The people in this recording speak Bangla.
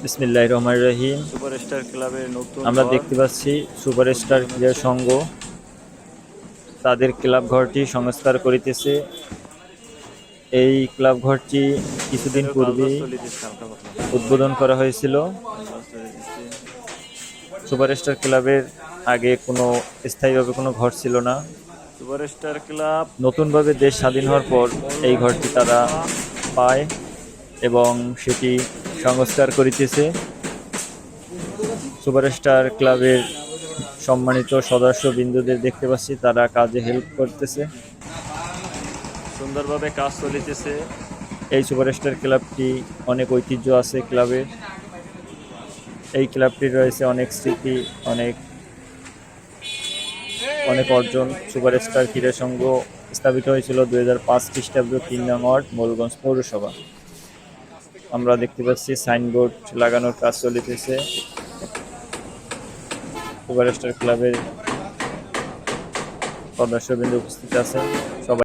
বিসমিল্লাহির রহমানির রহিম। সুপারস্টার ক্লাবের নতুন আমরা ঘর দেখতে পাচ্ছি সুপারস্টার উদ্বোধন ক্রীড়া হচ্ছে। সংঘ তাদের ক্লাব ঘরটি সংস্কার করিতেছে। এই ক্লাব ঘরটি কিছুদিন এটারও কাজ পূর্বেই চলিতেছে হালকা পাতলা। উদ্বোধন করা হয়েছিল। কাজ চলিতেছে। সুপারস্টার ক্লাবের আগে কোনো স্থায়ীভাবে কোনো ঘর ছিল না। সুপারস্টার ক্লাব নতুনভাবে দেশ স্বাধীন হওয়ার পর এই ঘরটি তারা পৌরসভা পায় এবং সেটি সংস্কার করিতেছে। সুপারস্টার ক্লাবের সম্মানিত সদস্যবৃন্দদের দেখতে পাচ্ছি, তারা কাজে হেল্প করতেছে। সুন্দরভাবে কাজ চলিতেছে। এই সুপারস্টার ক্লাবটি অনেক ঐতিহ্য আছে ক্লাবের। এই ক্লাবটির রয়েছে অনেক স্মৃতি, অনেক অনেক অর্জন। সুপারস্টার ক্রীড়া সংঘ স্থাপিত হয়েছিল 2005 খ্রিস্টাব্দ 3 নং ওয়ার্ড মোলগঞ্জ পৌরসভা। আমরা দেখতে পাচ্ছি সাইনবোর্ড লাগানোর কাজ চলিতেছে। সুপারস্টার ক্লাবের সদস্যবৃন্দ উপস্থিত আছেন সবাই।